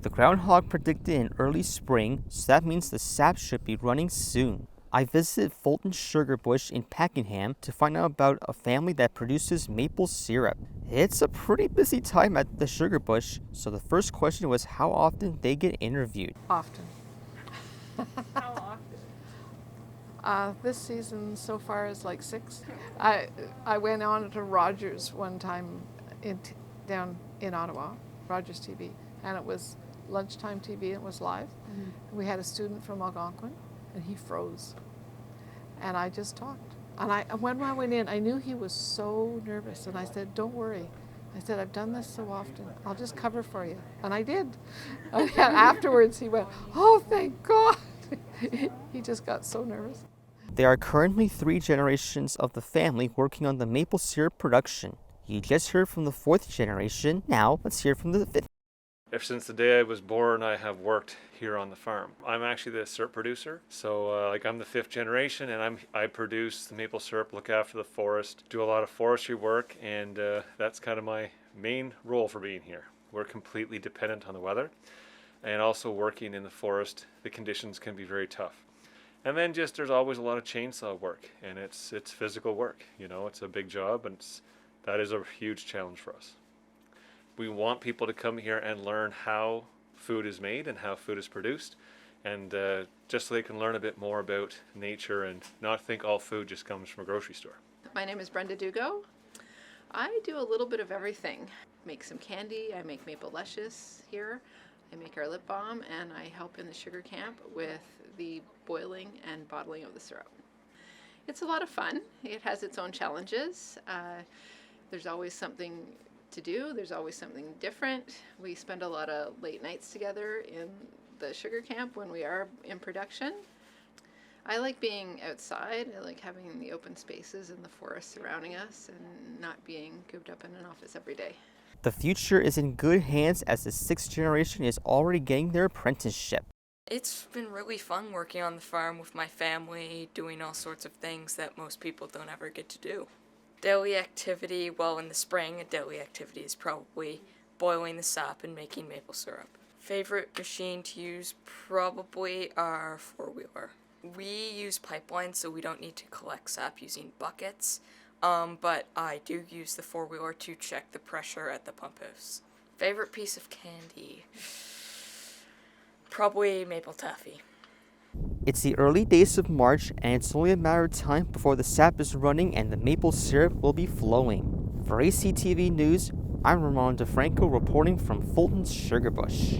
The groundhog predicted an early spring, so that means the sap should be running soon. I visited Fulton Sugar Bush in Pakenham to find out about a family that produces maple syrup. It's a pretty busy time at the Sugar Bush, so the first question was how often they get interviewed. Often. How often? This season so far is like 6. I went on to Rogers one time down in Ottawa, Rogers TV, and it was lunchtime TV and it was live. Mm-hmm. We had a student from Algonquin and he froze. And I just talked. And when I went in, I knew he was so nervous and I said, don't worry. I said, I've done this so often. I'll just cover for you. And I did. And afterwards he went, oh, thank God. He just got so nervous. There are currently 3 generations of the family working on the maple syrup production. You just heard from the 4th generation. Now let's hear from the 5th. Ever since the day I was born, I have worked here on the farm. I'm actually the syrup producer, so I'm the 5th generation, and I produce the maple syrup, look after the forest, do a lot of forestry work, and that's kind of my main role for being here. We're completely dependent on the weather, and also working in the forest, the conditions can be very tough. And then there's always a lot of chainsaw work, and it's physical work. You know, it's a big job, and that is a huge challenge for us. We want people to come here and learn how food is made and how food is produced, and just so they can learn a bit more about nature and not think all food just comes from a grocery store. My name is Brenda Dugo. I do a little bit of everything. Make some candy, I make maple luscious here, I make our lip balm, and I help in the sugar camp with the boiling and bottling of the syrup. It's a lot of fun. It has its own challenges. There's always something to do. There's always something different. We spend a lot of late nights together in the sugar camp when we are in production. I like being outside. I like having the open spaces and the forest surrounding us and not being cooped up in an office every day. The future is in good hands as the 6th generation is already getting their apprenticeship. It's been really fun working on the farm with my family, doing all sorts of things that most people don't ever get to do. Daily activity, well, in the spring, a daily activity is probably boiling the sap and making maple syrup. Favorite machine to use, probably our 4-wheeler. We use pipelines, so we don't need to collect sap using buckets, but I do use the 4-wheeler to check the pressure at the pump house. Favorite piece of candy, probably maple taffy. It's the early days of March, and it's only a matter of time before the sap is running and the maple syrup will be flowing. For ACTV News, I'm Ramon DeFranco reporting from Fulton's Sugar Bush.